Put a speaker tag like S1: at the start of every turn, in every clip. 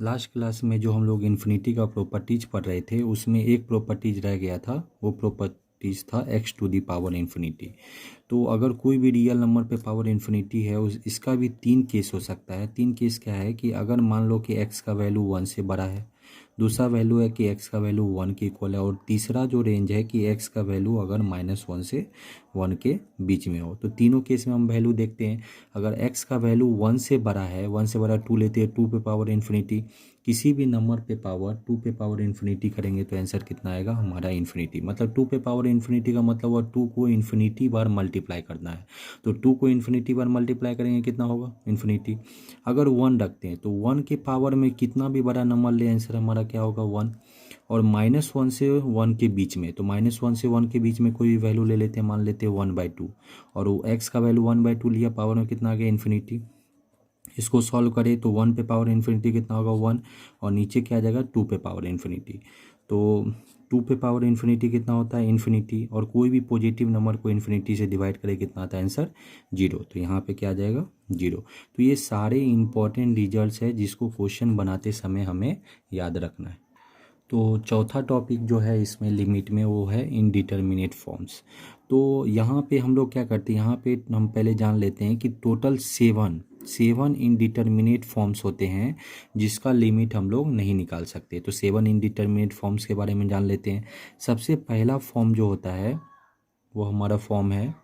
S1: Last class में जो हम लोग इन्फिनिटी का प्रॉपर्टीज पढ़ रहे थे उसमें एक प्रॉपर्टीज रह गया था, वो प्रॉपर्टीज था x to the power infinity. तो अगर कोई भी रियल नंबर पे पावर इन्फिनिटी है इसका भी तीन केस हो सकता है। तीन केस क्या है कि अगर मान लो कि एक्स का वैल्यू 1 से बड़ा है, दूसरा वैल्यू है कि एक्स का वैल्यू 1 के इक्वल है, और तीसरा जो रेंज है कि एक्स का वैल्यू अगर -1 से 1 के बीच में हो। तो तीनों केस में हम वैल्यू देखते हैं। अगर एक्स का वैल्यू 1 से बड़ा है, 1 से बड़ा 2 लेते हैं, 2 पे पावर इन्फिनिटी, किसी भी नंबर पे पावर 2 पे पावर इन्फिनिटी करेंगे तो आंसर कितना आएगा हमारा इन्फिनिटी। मतलब 2 पे पावर इन्फिनिटी का मतलब हुआ 2 को इन्फिनिटी बार मल्टीप्लाई करना है। तो 2 को इन्फिनिटी बार मल्टीप्लाई करेंगे कितना होगा इन्फिनिटी। अगर 1 रखते हैं तो 1 के पावर में कितना भी बड़ा नंबर ले आंसर हमारा क्या होगा 1। और -1 से 1 के बीच में, तो -1 से 1 के बीच में कोई भी वैल्यू ले लेते हैं, मान लेते हैं 1/2, और वो एक्स का वैल्यू 1/2 लिया, पावर में कितना आ गया इन्फिनिटी। इसको सॉल्व करें तो 1 पे पावर इन्फिनिटी कितना होगा 1, और नीचे क्या आ जाएगा 2 पे पावर इन्फिनिटी। तो 2 पे पावर इन्फिनिटी कितना होता है इन्फिनिटी, और कोई भी पॉजिटिव नंबर को इन्फिनिटी से डिवाइड करें कितना आता है आंसर 0। तो यहाँ पे क्या आ जाएगा 0। तो ये सारे इंपॉर्टेंट रिजल्ट्स है जिसको क्वेश्चन बनाते समय हमें याद रखना है। तो चौथा टॉपिक जो है इसमें लिमिट में वो है इनडिटर्मिनेट फॉर्म्स। तो यहाँ पे हम लोग क्या करते हैं, यहाँ पे हम पहले जान लेते हैं कि टोटल 7 इनडिटर्मिनेट फॉर्म्स होते हैं जिसका लिमिट हम लोग नहीं निकाल सकते। तो 7 इनडिटर्मिनेट फॉर्म्स के बारे में जान लेते हैं। सबसे पहला फॉर्म जो होता है वो हमारा फॉर्म है,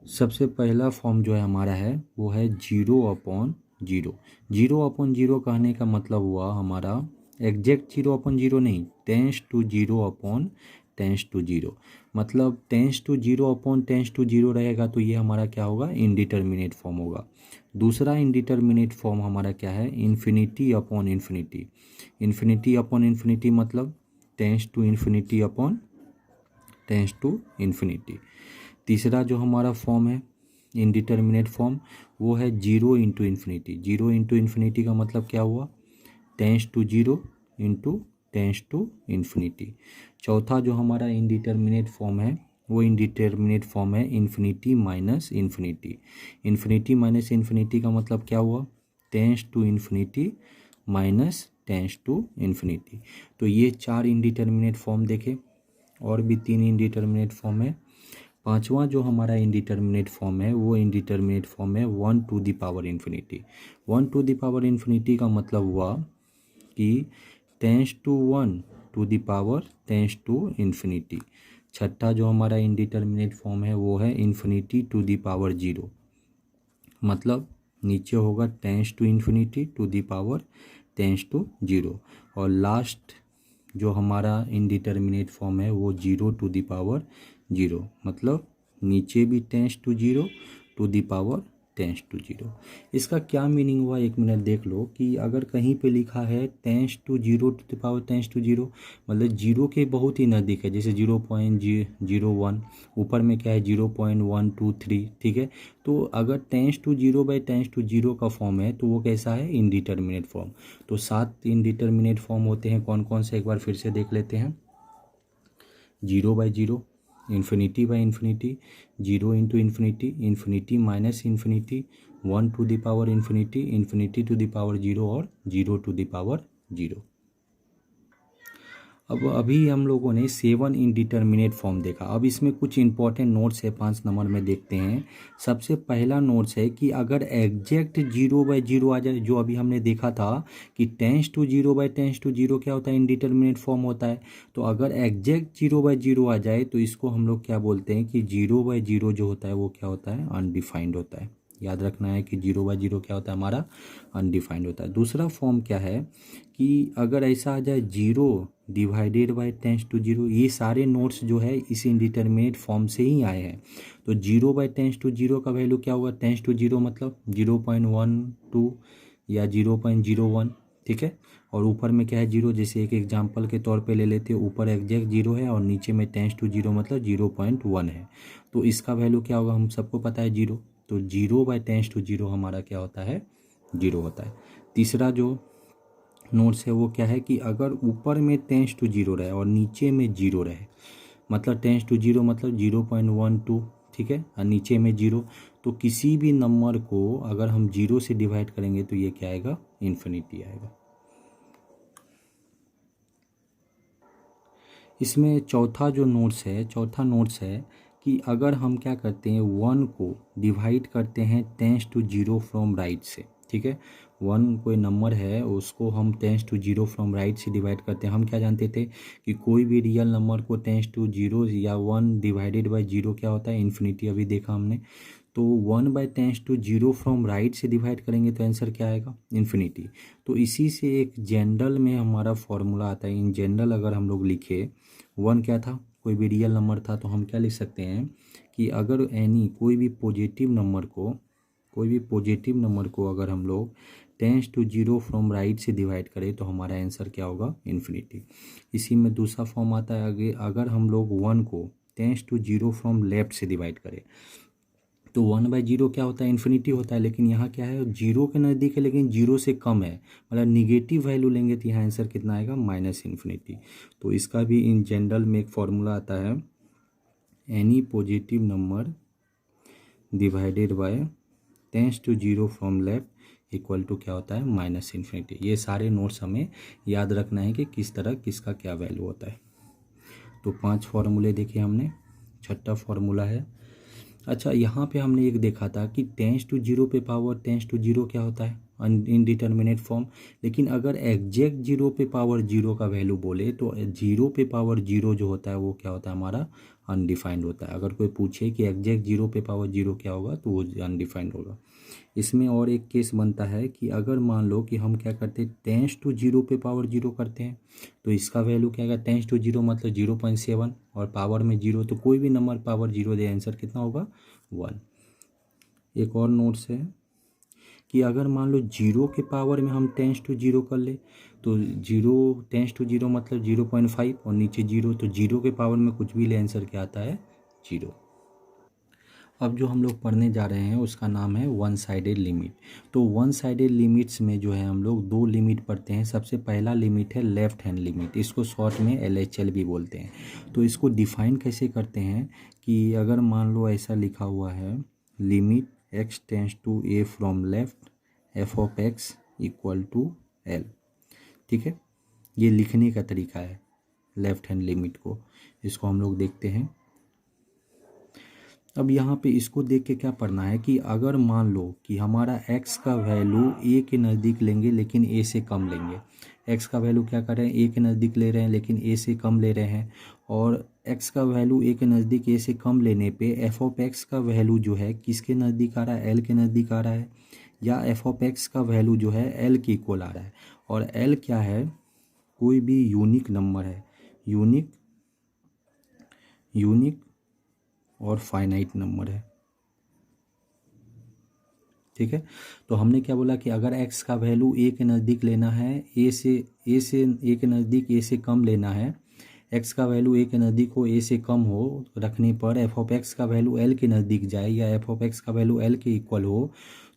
S1: सबसे पहला फॉर्म जो है हमारा है वो है 0/0। 0/0 कहने का मतलब हुआ हमारा एग्जैक्ट 0/0 नहीं, टेंस टू 0/10⁻⁻⁻। मतलब टेंस टू 0/10⁻⁻ रहेगा तो ये हमारा क्या होगा इनडिटर्मिनेट फॉर्म होगा। दूसरा इनडिटर्मिनेट फॉर्म हमारा क्या है इन्फिनिटी/इन्फिनिटी। इन्फिनिटी/इन्फिनिटी मतलब टेंस टू इन्फिनिटी। तीसरा जो हमारा फॉर्म है इनडिटर्मिनेट फॉर्म वो है 0 × इन्फिनिटी। 0 × इन्फिनिटी का मतलब क्या हुआ tends to 0 × tends to infinity. चौथा जो हमारा इनडिटर्मिनेट फॉर्म है वो इनडिटर्मिनेट फॉर्म है इन्फिनिटी-इन्फिनिटी। इन्फिनिटी-इन्फिनिटी का मतलब क्या हुआ tends to infinity minus tends to infinity. तो ये 4 इनडिटर्मिनेट फॉर्म देखे, और भी 3 इनडिटर्मिनेट फॉर्म है। पांचवा जो हमारा इनडिटर्मिनेट फॉर्म है वो इनडिटर्मिनेट फॉर्म है 1 to the power infinity. 1 to the power infinity का मतलब हुआ कि tends to 1 to the power tends to infinity. छठा जो हमारा इनडिटर्मिनेट फॉर्म है वो है इन्फिनिटी टू द पावर 0। मतलब नीचे होगा tends to infinity to the power tends to 0। और लास्ट जो हमारा इनडिटर्मिनेट फॉर्म है वो 0 टू द पावर 0। मतलब नीचे भी tends to 0 to the power tends to 0। इसका क्या मीनिंग हुआ एक मिनट देख लो कि अगर कहीं पे लिखा है tends to 0 to the power tends to 0 मतलब 0 के बहुत ही नज़दीक है, जैसे 0.01, ऊपर में क्या है 0.123, ठीक है। तो अगर टेंस टू 0/10⁻�0 का फॉर्म है तो वो कैसा है इनडिटर्मिनेट फॉर्म। तो 7 इनडिटर्मिनेट फॉर्म होते हैं, कौन कौन से एक बार फिर से देख लेते हैं। 0/0, infinity infinity, 0 × infinity, infinity infinity, 1 to the power infinity, infinity to the power 0 और 0 टू द पावर 0। अब अभी हम लोगों ने 7 इनडिटर्मिनेट फॉर्म देखा। अब इसमें कुछ इंपॉर्टेंट नोट्स है 5 नंबर में देखते हैं। सबसे पहला नोट्स है कि अगर एग्जैक्ट 0/0 आ जाए, जो अभी हमने देखा था कि टेंस टू 0/10⁻�0 क्या होता है इनडिटर्मिनेट फॉर्म होता है। तो अगर एग्जैक्ट 0/0 आ जाए तो इसको हम लोग क्या बोलते हैं कि 0/0 जो होता है वो क्या होता है अनडिफाइंड होता है। याद रखना है कि 0/0 क्या होता है हमारा अनडिफाइंड होता है। दूसरा फॉर्म क्या है कि अगर ऐसा आ जाए 0/10⁻⁻, ये सारे नोट्स जो है इस इनडिटर्मिनेट फॉर्म से ही आए हैं। तो 0/10⁻�0 का वैल्यू क्या होगा 10⁻0 मतलब 0.12 या 0.01, ठीक है। और ऊपर में क्या है 0, जैसे एक एग्जांपल के तौर पे ले लेते हैं, ऊपर एग्जैक्ट 0 है और नीचे में 10⁻0 मतलब 0.1 है। तो इसका वैल्यू क्या होगा हम सबको पता है 0। तो 0/10⁻0 हमारा क्या होता है 0 होता है। तीसरा जो नोट्स है वो क्या है कि अगर ऊपर में टेंस टू 0 रहे और नीचे में 0 रहे, मतलब टेंस टू 0 मतलब 0.12, ठीक है, और नीचे में 0, तो किसी भी नंबर को अगर हम 0 से डिवाइड करेंगे तो ये क्या आएगा, इन्फिनिटी आएगा। इसमें चौथा नोट्स है कि अगर हम क्या करते हैं 1 को डिवाइड करते हैं टेंस टू 0 फ्रॉम राइट से, ठीक है। 1 कोई नंबर है उसको हम टेंस टू 0 फ्रॉम राइट से डिवाइड करते हैं। हम क्या जानते थे कि कोई भी रियल नंबर को टेंस टू 0 या 1 डिवाइडेड बाय 0 क्या होता है, इन्फिनिटी, अभी देखा हमने। तो 1/10 फ्रॉम राइट से डिवाइड करेंगे तो आंसर क्या आएगा, इन्फिनिटी। तो इसी से एक जनरल में हमारा फॉर्मूला आता है। इन जनरल अगर हम लोग लिखे 1 क्या था, कोई भी रियल नंबर था, तो हम क्या लिख सकते हैं कि अगर कोई भी पॉजिटिव नंबर को अगर हम लोग टेंस टू 0 फ्रॉम राइट से डिवाइड करें तो हमारा आंसर क्या होगा, इन्फिनिटी। इसी में दूसरा फॉर्म आता है आगे, अगर हम लोग 1 को टेंस टू 0 फ्रॉम लेफ्ट से डिवाइड करें तो 1/0 क्या होता है, इन्फिनिटी होता है। लेकिन यहाँ क्या है, 0 के नज़दीक है लेकिन 0 से कम है, मतलब निगेटिव वैल्यू लेंगे तो यहाँ आंसर कितना आएगा, माइनस इन्फिनिटी। तो इसका भी इन जनरल में एक फॉर्मूला आता है, any positive number divided by tends to 0 from left equal to क्या होता है, माइनस इन्फिनिटी। ये सारे नोट्स हमें याद रखना है कि किस तरह किसका क्या वैल्यू होता है। तो 5 फार्मूले देखे हमने, छठा फार्मूला है। अच्छा, यहाँ पे हमने एक देखा था कि टेंस टू 0 पे पावर टेंस टू 0 क्या होता है, इनडिटर्मिनेट फॉर्म। लेकिन अगर एग्जैक्ट 0 पे पावर 0 का वैल्यू बोले तो 0 पे पावर 0 जो होता है वो क्या होता है, हमारा अनडिफाइंड होता है। अगर कोई पूछे कि एग्जैक्ट 0 पे पावर 0 क्या होगा तो वो अनडिफाइंड होगा। इसमें और एक केस बनता है कि अगर मान लो कि हम क्या करते हैं, टेंस टू 0 पे पावर 0 करते हैं तो इसका वैल्यू क्या आएगा, टेंस टू 0 मतलब 0.7 और पावर में 0, तो कोई भी नंबर पावर 0 दे आंसर कितना होगा, 1। एक और नोट्स है कि अगर मान लो 0 के पावर में हम टेंस टू 0 कर ले तो 0 टेंस टू 0 मतलब 0.5 और नीचे 0, तो 0 के पावर में कुछ भी ले आंसर क्या आता है, 0। अब जो हम लोग पढ़ने जा रहे हैं उसका नाम है वन साइडेड लिमिट। तो वन साइडेड लिमिट्स में जो है हम लोग 2 लिमिट पढ़ते हैं। सबसे पहला लिमिट है लेफ्ट हैंड लिमिट, इसको शॉर्ट में LHL भी बोलते हैं। तो इसको डिफाइन कैसे करते हैं कि अगर मान लो ऐसा लिखा हुआ है, limit x tends to a from left f of x equal to L, ठीक है। ये लिखने का तरीका है लेफ्ट हैंड लिमिट को। इसको हम लोग देखते हैं। अब यहाँ पे इसको देख के क्या पढ़ना है कि अगर मान लो कि हमारा x का वैल्यू a के नज़दीक लेंगे लेकिन a से कम लेंगे, x का वैल्यू क्या कर रहे हैं, a के नज़दीक ले रहे हैं लेकिन a से कम ले रहे हैं, और x का वैल्यू a के नज़दीक a से कम लेने पे f ऑफ x का वैल्यू जो है किसके नज़दीक आ रहा है, l के नज़दीक आ रहा है, या f ऑफ x का वैल्यू जो है l के इक्वल आ रहा है। और l क्या है, कोई भी यूनिक नंबर है, यूनिक और फाइनाइट नंबर है, ठीक है। तो हमने क्या बोला कि अगर x का वैल्यू a के नज़दीक लेना है, a के नज़दीक a से कम लेना है, x का वैल्यू a के नज़दीक हो, a से कम हो रखने पर f ऑफ x का वैल्यू l के नज़दीक जाए या f ऑफ x का वैल्यू l के इक्वल हो,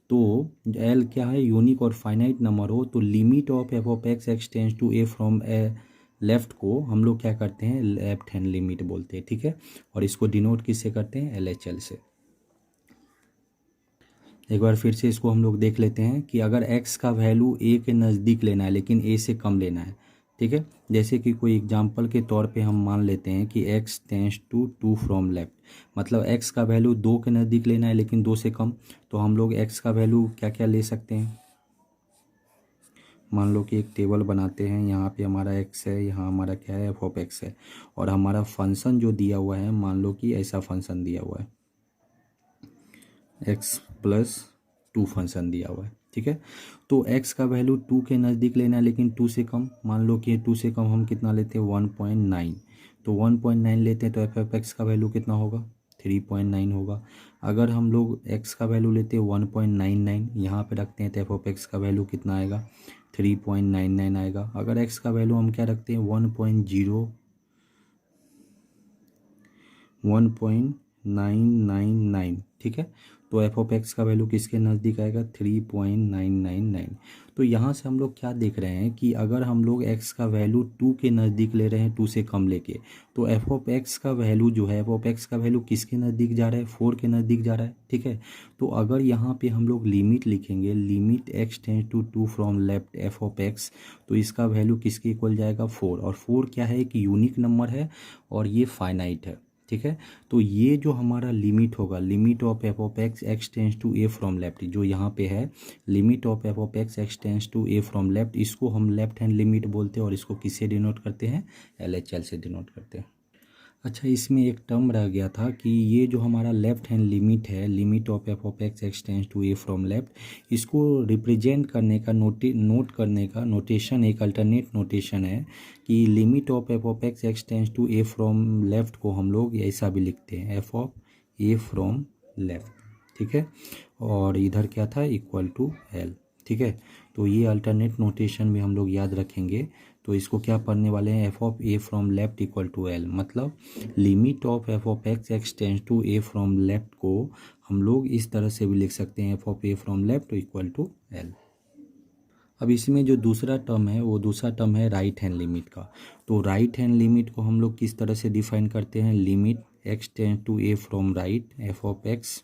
S1: तो l क्या है, यूनिक और फाइनाइट नंबर हो, तो limit of f of x tends to a from left को हम लोग क्या करते हैं, लेफ्ट हैंड लिमिट बोलते हैं, ठीक है। और इसको डिनोट किससे करते हैं, LHL से। एक बार फिर से इसको हम लोग देख लेते हैं कि अगर x का वैल्यू a के नज़दीक लेना है लेकिन a से कम लेना है, ठीक है। जैसे कि कोई एग्जांपल के तौर पे हम मान लेते हैं कि x tends to 2 from left, मतलब x का वैल्यू 2 के नज़दीक लेना है लेकिन 2 से कम, तो हम लोग x का वैल्यू क्या क्या ले सकते हैं। मान लो कि एक टेबल बनाते हैं, यहाँ पे हमारा x है, यहाँ हमारा क्या है, f ऑफ x है, और हमारा फंक्शन जो दिया हुआ है, मान लो कि ऐसा फंक्शन दिया हुआ है, x+2 फंक्शन दिया हुआ है, ठीक है। तो x का वैल्यू 2 के नज़दीक लेना है लेकिन 2 से कम, मान लो कि 2 से कम हम कितना लेते हैं, 1.9, तो 1.9 लेते हैं तो f ऑफ x का वैल्यू कितना होगा, 3.9 होगा। अगर हम लोग x का वैल्यू लेते हैं 1.99, यहाँ पे रखते हैं तो f ऑफ x का वैल्यू कितना आएगा, 3.99 आएगा। अगर x का वैल्यू हम क्या रखते हैं, 1.999, ठीक है, तो एफ ऑफ एक्स का वैल्यू किसके नज़दीक आएगा 3.999। तो यहाँ से हम लोग क्या देख रहे हैं कि अगर हम लोग एक्स का वैल्यू 2 के नज़दीक ले रहे हैं, 2 से कम लेके, तो एफ ऑफ एक्स का वैल्यू जो है, एफ ऑफ एक्स का वैल्यू किसके नज़दीक जा रहा है 4 के नज़दीक जा रहा है। ठीक है, तो अगर यहाँ पे हम लोग लिमिट लिखेंगे, limit x tends to 2 from left f of x, तो इसका वैल्यू किसके इक्वल जाएगा 4। और 4 क्या है, एक यूनिक नंबर है और ये फाइनाइट है। ठीक है, तो ये जो हमारा लिमिट होगा, limit of F of x x tends to A from left, जो यहाँ पे है limit of F of x x tends to A from left, इसको हम लेफ्ट हैंड लिमिट बोलते हैं और इसको किससे डिनोट करते हैं, LHL से डिनोट करते हैं। अच्छा, इसमें एक टर्म रह गया था कि ये जो हमारा लेफ्ट हैंड लिमिट है, limit of F of x x tends to A from left, इसको रिप्रेजेंट करने का नोट करने का नोटेशन, एक अल्टरनेट नोटेशन है कि limit of F of x x tends to A from left को हम लोग ऐसा भी लिखते हैं, F of A from left. ठीक है, और इधर क्या था, इक्वल टू एल। ठीक है, तो ये अल्टरनेट नोटेशन भी हम लोग याद रखेंगे। तो इसको क्या पढ़ने वाले हैं, F of A from left equal to L, मतलब limit of F of x x tends to A from left को हम लोग इस तरह से भी लिख सकते हैं, F of A from left equal to L. अब इसमें जो दूसरा टर्म है, वो दूसरा टर्म है राइट हैंड लिमिट का। तो राइट हैंड लिमिट को हम लोग किस तरह से डिफाइन करते हैं, limit x tends to A from right f of x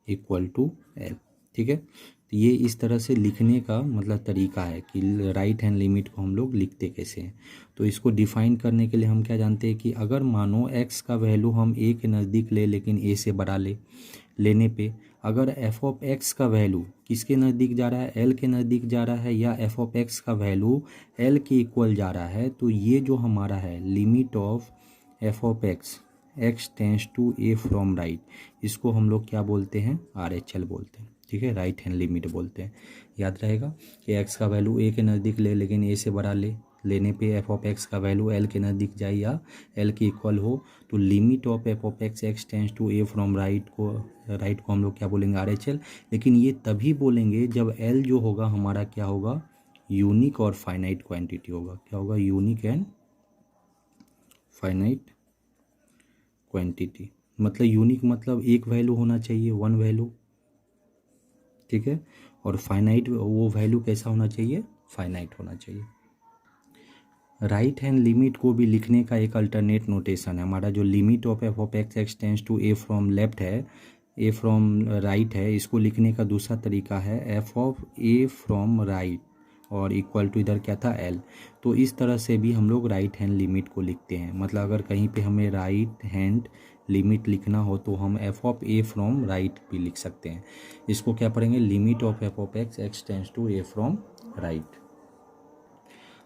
S1: equal to L. ठीक है, तो ये इस तरह से लिखने का मतलब तरीका है कि राइट हैंड लिमिट को हम लोग लिखते कैसे हैं। तो इसको डिफाइन करने के लिए हम क्या जानते हैं कि अगर मानो x का वैल्यू हम a के नज़दीक ले लेकिन a से बड़ा लेने पे अगर f ऑफ x का वैल्यू किसके नज़दीक जा रहा है, l के नज़दीक जा रहा है, या f ऑफ x का वैल्यू l के इक्वल जा रहा है, तो ये जो हमारा है limit of f of x tends to a from right, इसको हम लोग क्या बोलते हैं, RHL बोलते हैं। ठीक है, राइट हैंड लिमिट बोलते हैं। याद रहेगा कि x का वैल्यू a के नज़दीक ले लेकिन a से बड़ा लेने पे एफ ऑफ एक्स का वैल्यू l के नज़दीक जाए या l के इक्वल हो, तो limit of F of x x tends to a from right को हम लोग क्या बोलेंगे, RHL। लेकिन ये तभी बोलेंगे जब l जो होगा हमारा क्या होगा, यूनिक और फाइनाइट क्वांटिटी होगा। क्या होगा, यूनिक एंड फाइनाइट क्वांटिटी। मतलब यूनिक मतलब एक वैल्यू होना चाहिए, वन वैल्यू। ठीक है, और फाइनाइट वो वैल्यू कैसा होना चाहिए, फाइनाइट होना चाहिए। राइट हैंड लिमिट को भी लिखने का एक अल्टरनेट नोटेशन है हमारा, जो limit of F of x x tends to A from left है, ए फ्रॉम राइट है, इसको लिखने का दूसरा तरीका है F of A from right और इक्वल टू इधर क्या था, एल। तो इस तरह से भी हम लोग राइट हैंड लिमिट को लिखते हैं। मतलब अगर कहीं पे हमें राइट हैंड लिमिट लिखना हो तो हम f of A from right भी लिख सकते हैं। इसको क्या पढ़ेंगे, limit of F of x x tends to A from right.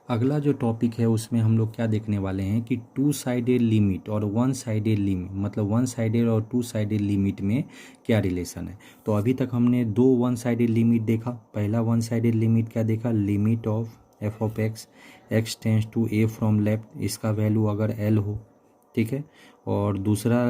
S1: अगला जो टॉपिक है उसमें हम लोग क्या देखने वाले हैं कि टू साइडेड लिमिट और वन साइडेड लिमिट, मतलब वन साइडेड और टू साइडेड लिमिट में क्या रिलेशन है। तो अभी तक हमने दो वन साइडेड लिमिट देखा। पहला वन साइडेड लिमिट क्या देखा, limit of F of x x tends to A from left, इसका वैल्यू अगर एल हो। ठीक है, और दूसरा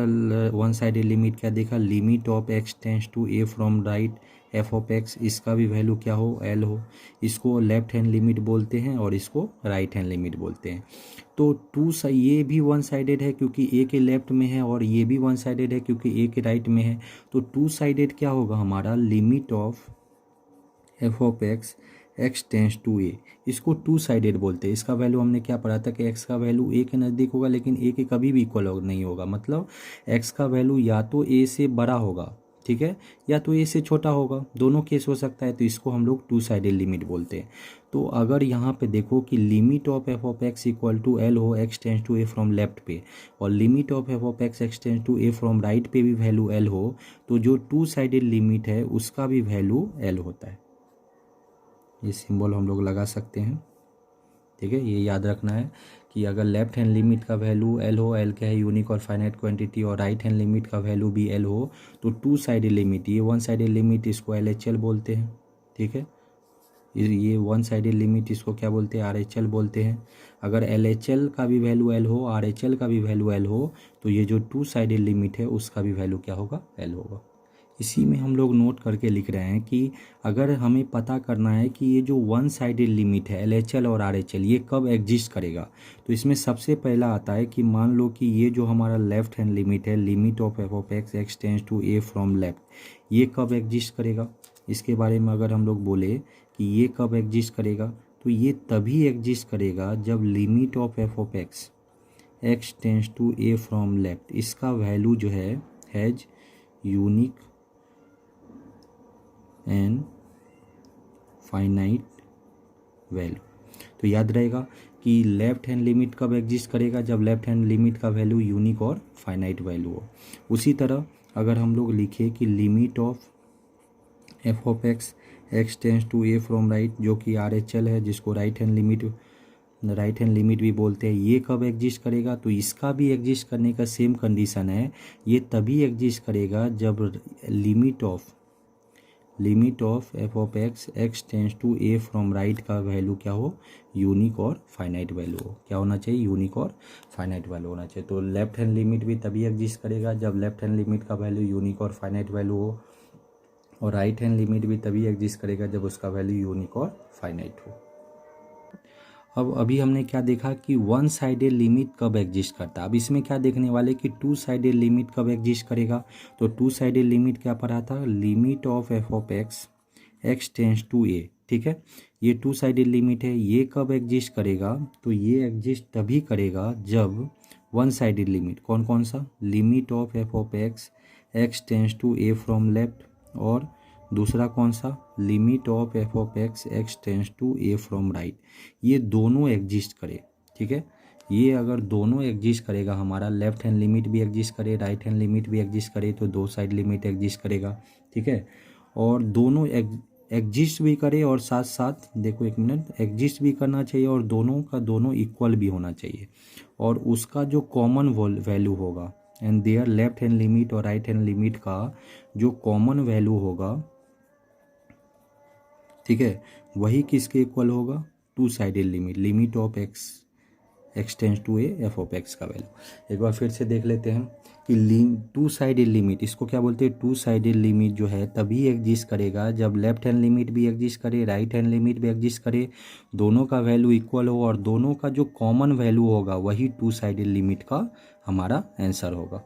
S1: वन साइडेड लिमिट क्या देखा, limit of x tends to A from right f of x, इसका भी वैल्यू क्या हो, एल हो। इसको लेफ्ट हैंड लिमिट बोलते हैं और इसको राइट हैंड लिमिट बोलते हैं। तो ये भी वन साइडेड है क्योंकि ए के लेफ्ट में है, और ये भी वन साइडेड है क्योंकि ए के राइट में है। तो टू साइडेड क्या होगा हमारा, limit of F of x x tends to A, इसको टू साइडेड बोलते हैं। इसका वैल्यू हमने क्या पढ़ा था कि एक्स का वैल्यू ए के नज़दीक होगा लेकिन ए के कभी भी इक्वल नहीं होगा। मतलब एक्स का वैल्यू या तो ए से बड़ा होगा, ठीक है, या तो ए से छोटा होगा, दोनों केस हो सकता है। तो इसको हम लोग टू साइडेड लिमिट बोलते हैं। तो अगर यहाँ पे देखो कि limit of F of x equal to L हो X tends to A from left पे, और limit of F of x x tends to A from right पे भी वैल्यू एल हो, तो जो टू साइडेड लिमिट है उसका भी वैल्यू एल होता है। ये सिंबल हम लोग लगा सकते हैं। ठीक है, ये याद रखना है कि अगर लेफ्ट हैंड लिमिट का वैल्यू एल हो, एल क्या है, यूनिक और फाइनाइट क्वांटिटी, और राइट हैंड लिमिट का वैल्यू भी एल हो, तो टू साइडेड लिमिट, ये वन साइडेड लिमिट इसको LHL बोलते हैं। ठीक है, ये वन साइडेड लिमिट इसको क्या बोलते हैं, RHL बोलते हैं। अगर LHL का भी वैल्यू एल हो, RHL का भी वैल्यू एल हो, तो ये जो टू साइडेड लिमिट है उसका भी वैल्यू क्या होगा, एल होगा। इसी में हम लोग नोट करके लिख रहे हैं कि अगर हमें पता करना है कि ये जो वन साइडेड लिमिट है LHL और RHL ये कब एग्जिस्ट करेगा, तो इसमें सबसे पहला आता है कि मान लो कि ये जो हमारा लेफ्ट हैंड लिमिट है, limit of F of x x tends to A from left, ये कब एग्जिस्ट करेगा, इसके बारे में अगर हम लोग बोले कि ये कब एग्जिस्ट करेगा, तो ये तभी एग्जिस्ट करेगा जब limit of F of x tends to A from left, इसका वैल्यू जो है has unique and finite value. तो याद रहेगा कि लेफ्ट हैंड लिमिट कब एग्जिस्ट करेगा, जब लेफ्ट हैंड लिमिट का वैल्यू यूनिक और फाइनाइट वैल्यू हो। उसी तरह अगर हम लोग लिखे कि limit of F of x tends to A from right, जो कि RHL है, जिसको राइट हैंड लिमिट भी बोलते हैं, ये कब एग्जिस्ट करेगा, तो इसका भी एग्जिस्ट करने का सेम कंडीशन है। ये तभी एग्जिस्ट करेगा जब limit of F of x tends to A from right का वैल्यू क्या हो, यूनिक और फाइनाइट वैल्यू हो। क्या होना चाहिए, यूनिक और फाइनाइट वैल्यू होना चाहिए। तो लेफ्ट हैंड लिमिट भी तभी एग्जिस्ट करेगा जब लेफ्ट हैंड लिमिट का वैल्यू यूनिक और फाइनाइट वैल्यू हो, और राइट हैंड लिमिट भी तभी एग्जिस्ट करेगा जब उसका वैल्यू यूनिक और फाइनाइट हो। अब अभी हमने क्या देखा कि वन साइडेड लिमिट कब एग्जिस्ट करता है। अब इसमें क्या देखने वाले कि टू साइडेड लिमिट कब एग्जिस्ट करेगा। तो टू साइडेड लिमिट क्या पढ़ा था, limit of F of x tends to A, ठीक है। ये टू साइडेड लिमिट है, ये कब एग्जिस्ट करेगा, तो ये एग्जिस्ट तभी करेगा जब वन साइडेड लिमिट, कौन कौन सा, limit of F of x tends to A from left, और दूसरा कौन सा, limit of F of x tends to A from right. ये दोनों एग्जिस्ट करे, ठीक है। ये अगर दोनों एग्जिस्ट करेगा, हमारा लेफ्ट हैंड लिमिट भी एग्जिस्ट करे, राइट हैंड लिमिट भी एग्जिस्ट करे, तो दो साइड लिमिट एग्जिस्ट करेगा, ठीक है। और दोनों एग्जिस्ट भी करे, और साथ साथ देखो एक मिनट, एग्जिस्ट भी करना चाहिए और दोनों का दोनों इक्वल भी होना चाहिए, और उसका जो कॉमन वैल्यू होगा, and their left hand limit और राइट हैंड लिमिट का जो कॉमन वैल्यू होगा, ठीक है, वही किसके इक्वल होगा, two sided limit, limit of x tends to a f of x का वैल्यू। एक बार फिर से देख लेते हैं कि टू साइडेड लिमिट, इसको क्या बोलते हैं, टू साइडेड लिमिट जो है तभी एग्जिस्ट करेगा जब लेफ्ट हैंड लिमिट भी एग्जिस्ट करे, राइट हैंड लिमिट भी एग्जिस्ट करे, दोनों का वैल्यू इक्वल हो, और दोनों का जो कॉमन वैल्यू होगा वही टू साइडेड लिमिट का हमारा आंसर होगा।